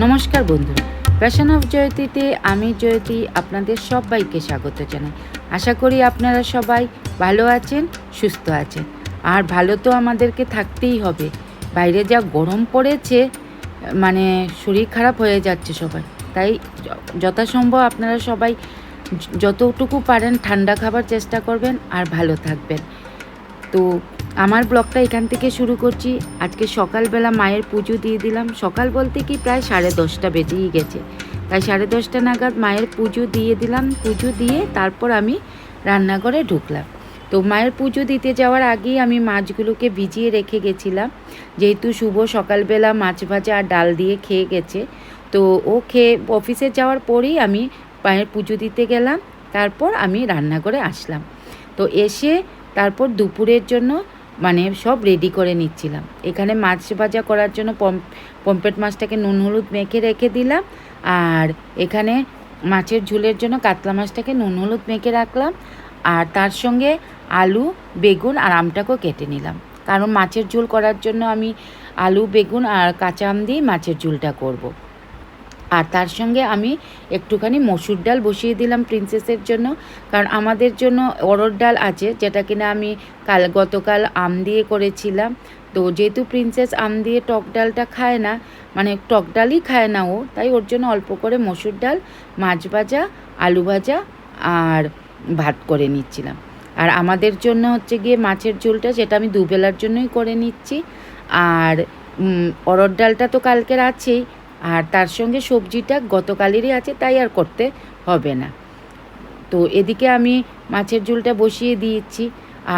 নমস্কার বন্ধুরা, passion of জয়তীতে আমি জয়তী আপনাদের সবাইকে স্বাগত জানাই। আশা করি আপনারা সবাই ভালো আছেন, সুস্থ আছেন। আর ভালো তো আমাদেরকে থাকতেই হবে। বাইরে যা গরম পড়েছে, মানে শরীর খারাপ হয়ে যাচ্ছে সবাই। তাই যথাসম্ভব আপনারা সবাই যতটুকু পারেন ঠান্ডা খাবার চেষ্টা করবেন আর ভালো থাকবেন। তো আমার ব্লগটা এখান থেকে শুরু করছি। আজকে সকালবেলা মায়ের পুজো দিয়ে দিলাম। সকাল বলতে কি প্রায় 10:30 বেজেই গেছে। তাই 10:30 নাগাদ মায়ের পুজো দিয়ে দিলাম। পুজো দিয়ে তারপর আমি রান্নাঘরে ঢুকলাম। তো মায়ের পুজো দিতে যাওয়ার আগেই আমি মাছগুলোকে ভিজিয়ে রেখে গেছিলাম, যেহেতু শুভ সকালবেলা মাছ ভাজা আর ডাল দিয়ে খেয়ে গেছে। তো ও খেয়ে অফিসে যাওয়ার পরেই আমি মায়ের পুজো দিতে গেলাম। তারপর আমি রান্নাঘরে আসলাম। তো এসে তারপর দুপুরের জন্য সব রেডি করে নিচ্ছিলাম। এখানে মাছ ভাজা করার জন্য পমফ্রেট মাছটাকে নুন হলুদ মেখে রেখে দিলাম। আর এখানে মাছের ঝোলের জন্য কাতলা মাছটাকে নুন হলুদ মেখে রাখলাম। আর তার সঙ্গে আলু, বেগুন আর আমটাকেও কেটে নিলাম, কারণ মাছের ঝোল করার জন্য আমি আলু, বেগুন আর কাঁচা আম দিয়ে মাছের ঝোলটা করব। আর তার সঙ্গে আমি একটুখানি মসুর ডাল বসিয়ে দিলাম প্রিন্সেসের জন্য, কারণ আমাদের জন্য অরহর ডাল আছে, যেটা কিনা আমি গতকাল আম দিয়ে করেছিলাম। তো যেহেতু প্রিন্সেস আম দিয়ে টক ডালটা খায় না, টক ডালই খায় না ও, তাই ওর জন্য অল্প করে মসুর ডাল, মাছ ভাজা, আলু ভাজা আর ভাত করে নিচ্ছিলাম। আর আমাদের জন্য হচ্ছে গিয়ে মাছের ঝোলটা, যেটা আমি দুবেলার জন্যই করে নিচ্ছি। আর অরহর ডালটা তো কালকের আছেই, আর তার সঙ্গে সবজিটা গতকালেরই আছে, তাই আর করতে হবে না। তো এদিকে আমি মাছের ঝোলটা বসিয়ে দিয়েছি।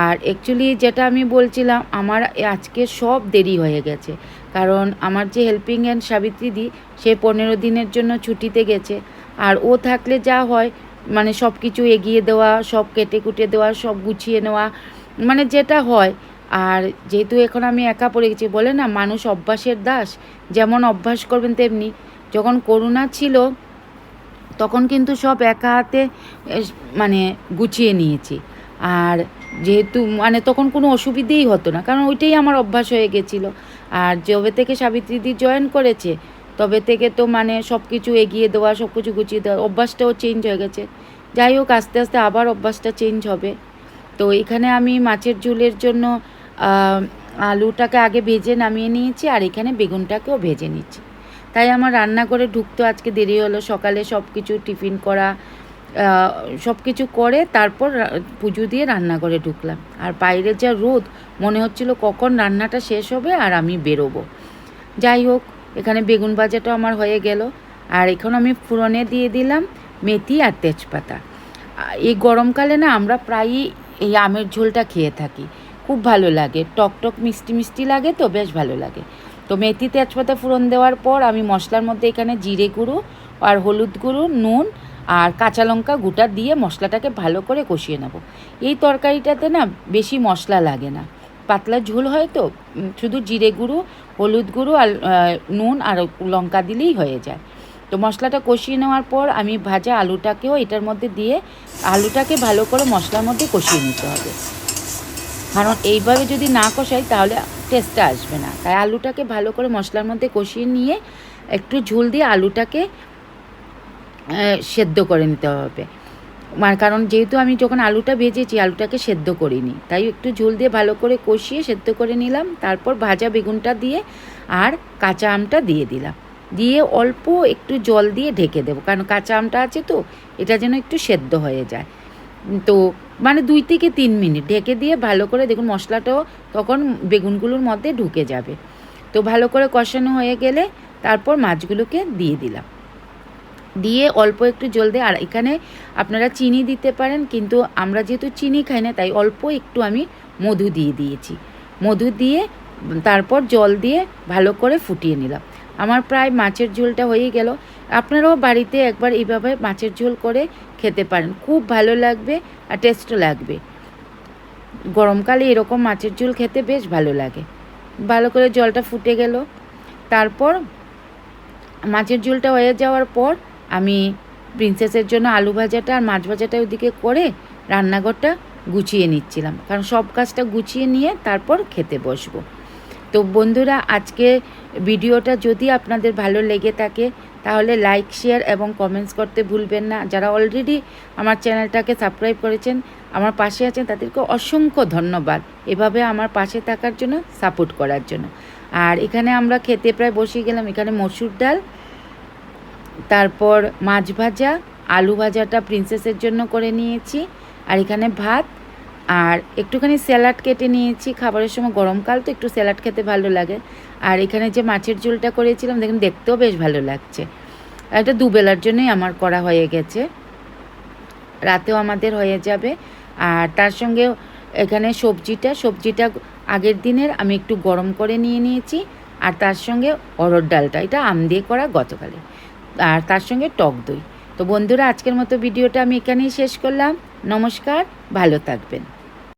আর অ্যাকচুয়ালি যেটা আমি বলছিলাম, আমার আজকে সব দেরি হয়ে গেছে, কারণ আমার যে হেল্পিং হ্যান্ড সাবিত্রী দি, সে 15 দিনের জন্য ছুটিতে গেছে। আর ও থাকলে যা হয়, সব কিছু এগিয়ে দেওয়া, সব কেটে কুটে দেওয়া, সব গুছিয়ে নেওয়া, যেটা হয়। আর যেহেতু এখন আমি একা পড়ে গেছি, বলে না মানুষ অভ্যাসের দাস, যেমন অভ্যাস করবেন তেমনি। যখন করোনা ছিল তখন কিন্তু সব একা হাতে গুছিয়ে নিয়েছি। আর যেহেতু তখন কোনো অসুবিধেই হতো না, কারণ ওইটাই আমার অভ্যাস হয়ে গেছিলো। আর যবে থেকে সাবিত্রীদি জয়েন করেছে, তবে থেকে তো সব কিছু এগিয়ে দেওয়া, সব কিছু গুছিয়ে দেওয়া, অভ্যাসটাও চেঞ্জ হয়ে গেছে। যাই হোক, আস্তে আস্তে আবার অভ্যাসটা চেঞ্জ হবে। তো এখানে আমি মাছের ঝোলের জন্য আলুটাকে আগে ভেজে নামিয়ে নিয়েছি, আর এখানে বেগুনটাকেও ভেজে নিচ্ছি। তাই আমার রান্নাঘরে ঢুকতে আজকে দেরি হলো। সকালে সব কিছু টিফিন করা, সব কিছু করে তারপর পুজো দিয়ে রান্নাঘরে ঢুকলাম। আর বাইরে যা রোদ, মনে হচ্ছিল কখন রান্নাটা শেষ হবে আর আমি বেরোবো। যাই হোক, এখানে বেগুন ভাজাটা আমার হয়ে গেল। আর এখন আমি ফোড়নে দিয়ে দিলাম মেথি আর তেজপাতা। এই গরমকালে না আমরা প্রায়ই এই আমের ঝোলটা খেয়ে থাকি, খুব ভালো লাগে, টক টক মিষ্টি মিষ্টি লাগে, তো বেশ ভালো লাগে। তো মেথি তেজপাতা ফোড়ন দেওয়ার পর আমি মশলার মধ্যে এখানে জিরে গুঁড়ো আর হলুদ গুঁড়ো, নুন আর কাঁচা লঙ্কা গোটা দিয়ে মশলাটাকে ভালো করে কষিয়ে নেব। এই তরকারিটাতে না বেশি মশলা লাগে না, পাতলা ঝোল হয়, তো শুধু জিরে গুঁড়ো, হলুদ গুঁড়ো আর নুন আর লঙ্কা দিলেই হয়ে যায়। তো মশলাটা কষিয়ে নেওয়ার পর আমি ভাজা আলুটাকেও এটার মধ্যে দিয়ে আলুটাকে ভালো করে মশলার মধ্যে কষিয়ে নিতে হবে, কারণ এইভাবে যদি না কষাই তাহলে টেস্টটা আসবে না। তাই আলুটাকে ভালো করে মশলার মধ্যে কষিয়ে নিয়ে একটু ঝোল দিয়ে আলুটাকে সেদ্ধ করে নিতে হবে। কারণ যেহেতু আমি যখন আলুটা ভেজেছি, আলুটাকে সেদ্ধ করিনি, তাই একটু ঝোল দিয়ে ভালো করে কষিয়ে সেদ্ধ করে নিলাম। তারপর ভাজা বেগুনটা দিয়ে আর কাঁচা আমটা দিয়ে দিলাম, দিয়ে অল্প একটু জল দিয়ে ঢেকে দেবো, কারণ কাঁচা আমটা আছে তো, এটা যেন একটু সেদ্ধ হয়ে যায়। তো 2 থেকে 3 মিনিট ঢেকে দিয়ে ভালো করে, দেখুন মশলাটাও তখন বেগুনগুলোর মধ্যে ঢুকে যাবে। তো ভালো করে কষানো হয়ে গেলে তারপর মাছগুলোকে দিয়ে দিলাম, দিয়ে অল্প একটু জল দিয়ে, আর এখানে আপনারা চিনি দিতে পারেন, কিন্তু আমরা যেহেতু চিনি খাই না, তাই অল্প একটু আমি মধু দিয়ে দিয়েছি। মধু দিয়ে তারপর জল দিয়ে ভালো করে ফুটিয়ে নিলাম। আমার প্রায় মাছের ঝোলটা হয়ে গেল। আপনারাও বাড়িতে একবার এইভাবে মাছের ঝোল করে খেতে পারেন, খুব ভালো লাগবে আর টেস্টও লাগবে। গরমকালে এরকম মাছের ঝোল খেতে বেশ ভালো লাগে। ভালো করে জলটা ফুটে গেল। তারপর মাছের ঝোলটা হয়ে যাওয়ার পর আমি প্রিন্সেসের জন্য আলু ভাজাটা আর মাছ ভাজাটা ওদিকে করে রান্নাঘরটা গুছিয়ে নিচ্ছিলাম, কারণ সব কাজটা গুছিয়ে নিয়ে তারপর খেতে বসবো। তো বন্ধুরা, আজকে ভিডিওটা যদি আপনাদের ভালো লেগে থাকে তাহলে লাইক, শেয়ার এবং কমেন্টস করতে ভুলবেন না। যারা অলরেডি আমার চ্যানেলটাকে সাবস্ক্রাইব করেছেন, আমার পাশে আছেন, তাদেরকে অসংখ্য ধন্যবাদ এভাবে আমার পাশে থাকার জন্য, সাপোর্ট করার জন্য। আর এখানে আমরা খেতে প্রায় বসে গেলাম। এখানে মসুর ডাল, তারপর মাছ ভাজা, আলু ভাজাটা প্রিন্সেসের জন্য করে নিয়েছি, আর এখানে ভাত, আর একটুখানি স্যালাড কেটে নিয়েছি। খাবারের সময় গরমকাল তো একটু স্যালাড খেতে ভালো লাগে। আর এখানে যে মাছের ঝোলটা করেছিলাম, দেখুন দেখতেও বেশ ভালো লাগছে। আর এটা দুবেলার জন্যই আমার করা হয়ে গেছে, রাতেও আমাদের হয়ে যাবে। আর তার সঙ্গে এখানে সবজিটা আগের দিনের আমি একটু গরম করে নিয়েছি। আর তার সঙ্গে অরহর ডালটা, এটা আম দিয়ে করা গতকালে, আর তার সঙ্গে টক দই। তো বন্ধুরা, আজকের মতো ভিডিওটা আমি এখানেই শেষ করলাম। নমস্কার, ভালো থাকবেন।